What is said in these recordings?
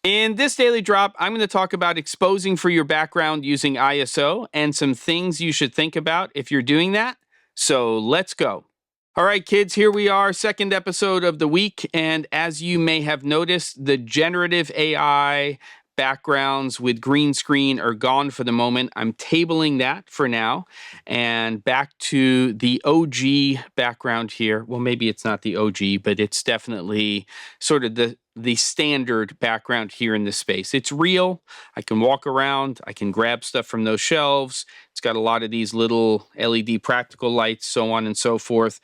In this daily drop, I'm going to talk about exposing for your background using ISO and some things you should think about if you're doing that. So let's go. All right, kids, here we are, second episode of the week. And as you may have noticed, the generative AI backgrounds with green screen are gone for the moment. I'm tabling that for now. And back to the OG background here. Well, maybe it's not the OG, but it's definitely sort of the standard background here in this space. It's real. I can walk around. I can grab stuff from those shelves. It's got a lot of these little LED practical lights, so on and so forth.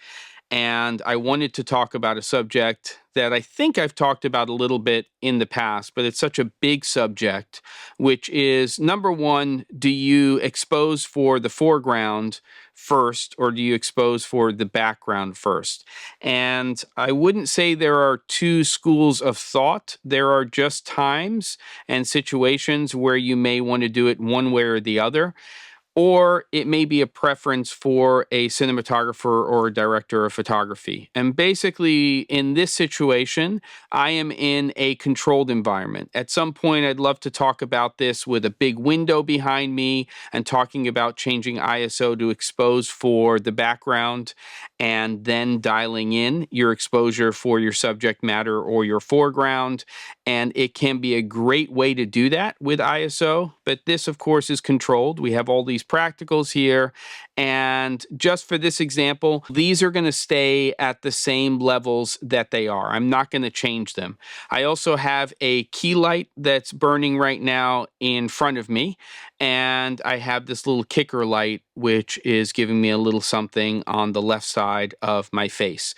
And I wanted to talk about a subject that I think I've talked about a little bit in the past, but it's such a big subject, which is, number one, do you expose for the foreground first, or do you expose for the background first? And I wouldn't say there are two schools of thought. There are just times and situations where you may want to do it one way or the other. Or it may be a preference for a cinematographer or a director of photography. And basically, in this situation, I am in a controlled environment. At some point, I'd love to talk about this with a big window behind me and talking about changing ISO to expose for the background and then dialing in your exposure for your subject matter or your foreground. And it can be a great way to do that with ISO, but this, of course, is controlled. We have all these practicals here, and just for this example, these are going to stay at the same levels that they are. I'm not going to change them. I also have a key light that's burning right now in front of me, and I have this little kicker light, which is giving me a little something on the left side of my face.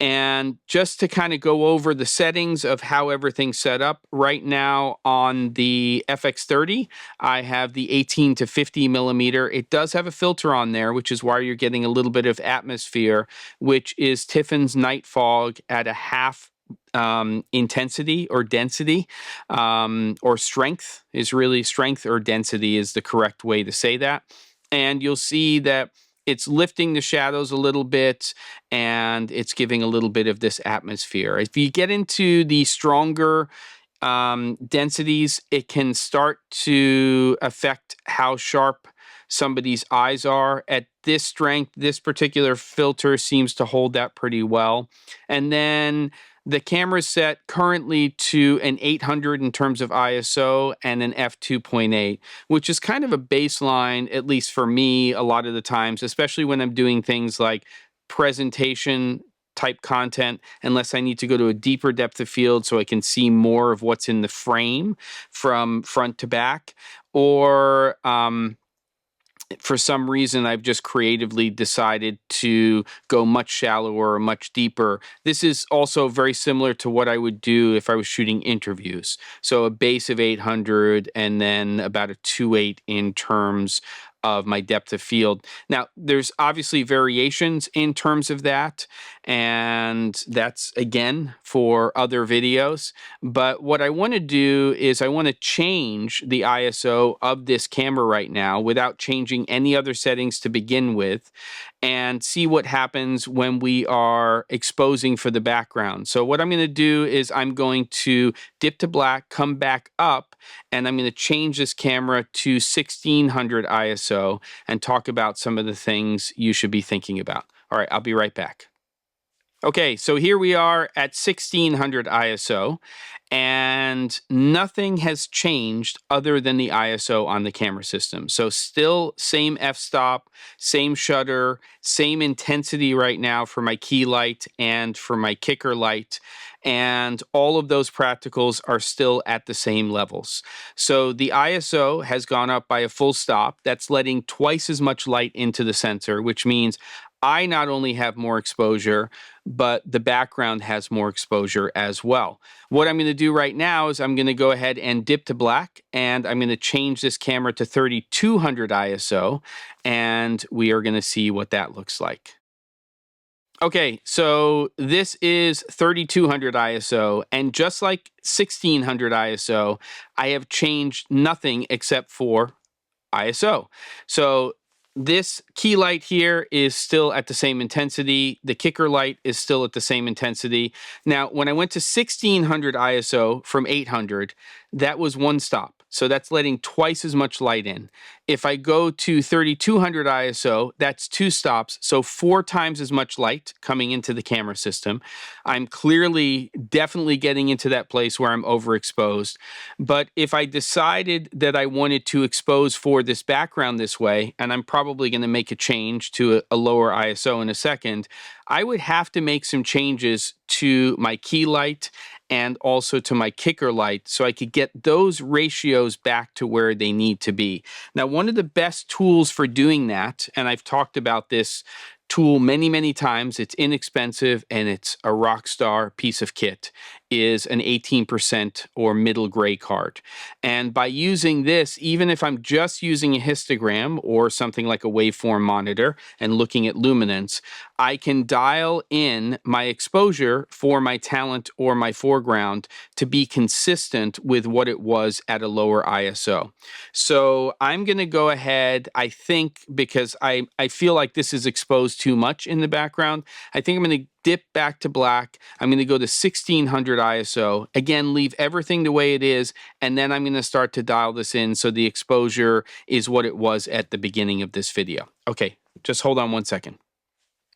And just to kind of go over the settings of how everything's set up, right now on the FX30, I have the 18 to 50 millimeter. It does have a filter on there, which is why you're getting a little bit of atmosphere, which is Tiffen's night fog at a half intensity or density, or strength is really strength or density is the correct way to say that. And you'll see that it's lifting the shadows a little bit, and it's giving a little bit of this atmosphere. If you get into the stronger densities, it can start to affect how sharp somebody's eyes are. At this strength, this particular filter seems to hold that pretty well. And then the camera's set currently to an 800 in terms of ISO and an f2.8, which is kind of a baseline, at least for me, a lot of the times, especially when I'm doing things like presentation type content, unless I need to go to a deeper depth of field so I can see more of what's in the frame from front to back, or for some reason, I've just creatively decided to go much shallower or much deeper. This is also very similar to what I would do if I was shooting interviews. So a base of 800 and then about a 2.8 in terms of my depth of field. Now, there's obviously variations in terms of that, and that's, again, for other videos. But what I want to do is I want to change the ISO of this camera right now without changing any other settings to begin with, and see what happens when we are exposing for the background. So what I'm going to do is I'm going to dip to black, come back up, and I'm going to change this camera to 1600 ISO and talk about some of the things you should be thinking about. All right, I'll be right back. Okay, so here we are at 1600 ISO, and nothing has changed other than the ISO on the camera system. So still same f-stop, same shutter, same intensity right now for my key light and for my kicker light, and all of those practicals are still at the same levels. So the ISO has gone up by a full stop. That's letting twice as much light into the sensor, which means I not only have more exposure, but the background has more exposure as well. What I'm going to do right now is I'm going to go ahead and dip to black, and I'm going to change this camera to 3200 ISO, and we are going to see what that looks like. Okay, so this is 3200 ISO, and just like 1600 ISO, I have changed nothing except for ISO. So This key light here is still at the same intensity. The kicker light is still at the same intensity. Now, when I went to 1600 ISO from 800, that was one stop. So that's letting twice as much light in. If I go to 3200 ISO, that's two stops. So 4 times as much light coming into the camera system. I'm clearly, definitely getting into that place where I'm overexposed. But if I decided that I wanted to expose for this background this way, and I'm probably going to make a change to a lower ISO in a second, I would have to make some changes to my key light and also to my kicker light so I could get those ratios back to where they need to be. Now, one of the best tools for doing that, and I've talked about this tool many, many times, it's inexpensive and it's a rock star piece of kit, is an 18% or middle gray card. And by using this, even if I'm just using a histogram or something like a waveform monitor and looking at luminance, I can dial in my exposure for my talent or my foreground to be consistent with what it was at a lower ISO. So I'm going to go ahead, I think, because I feel like this is exposed too much in the background, I think I'm going to dip back to black. I'm going to go to 1600 ISO. Again, leave everything the way it is, and then I'm going to start to dial this in so the exposure is what it was at the beginning of this video. Okay, just hold on one second.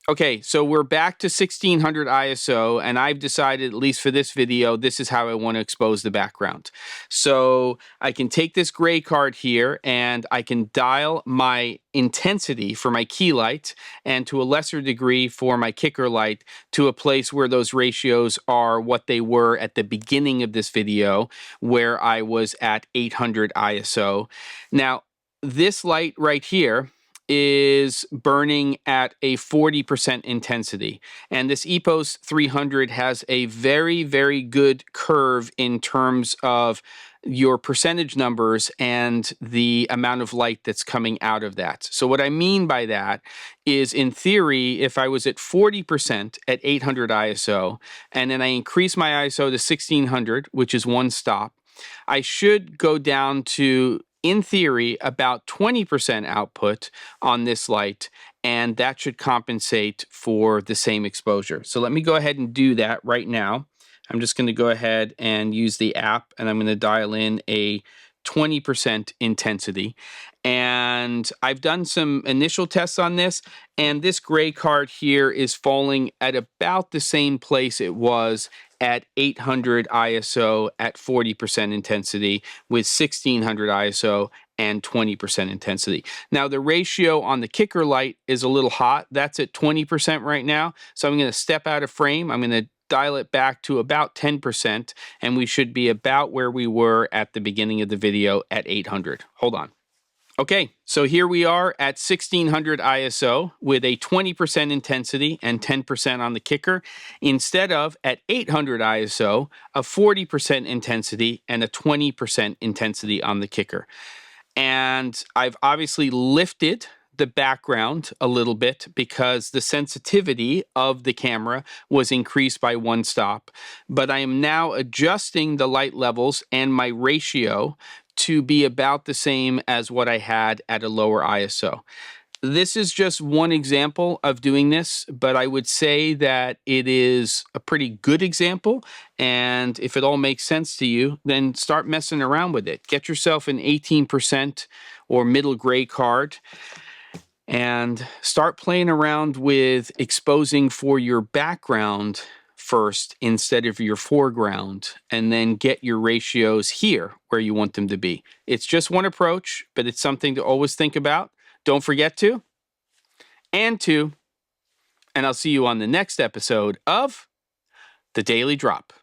Okay, so we're back to 1600 ISO, and I've decided, at least for this video, this is how I want to expose the background. So I can take this gray card here, and I can dial my intensity for my key light, and to a lesser degree for my kicker light, to a place where those ratios are what they were at the beginning of this video, where I was at 800 ISO. Now, this light right here is burning at a 40% intensity. And this EPOS 300 has a very, very good curve in terms of your percentage numbers and the amount of light that's coming out of that. So what I mean by that is, in theory, if I was at 40% at 800 ISO, and then I increase my ISO to 1600, which is one stop, I should go down to, in theory, about 20% output on this light, and that should compensate for the same exposure. So let me go ahead and do that right now. I'm just going to go ahead and use the app, and I'm going to dial in a 20% intensity. And I've done some initial tests on this, and this gray card here is falling at about the same place it was at 800 ISO at 40% intensity with 1600 ISO and 20% intensity. Now, the ratio on the kicker light is a little hot. That's at 20% right now. So I'm going to step out of frame. I'm going to dial it back to about 10%, and we should be about where we were at the beginning of the video at 800. Hold on. Okay, so here we are at 1600 ISO with a 20% intensity and 10% on the kicker, instead of at 800 ISO, a 40% intensity and a 20% intensity on the kicker. And I've obviously lifted the background a little bit because the sensitivity of the camera was increased by one stop. But I am now adjusting the light levels and my ratio to be about the same as what I had at a lower ISO. This is just one example of doing this, but I would say that it is a pretty good example. And if it all makes sense to you, then start messing around with it. Get yourself an 18% or middle gray card and start playing around with exposing for your background first instead of your foreground, and then get your ratios here where you want them to be. It's just one approach, but it's something to always think about. Don't forget to, and I'll see you on the next episode of The Daily Drop.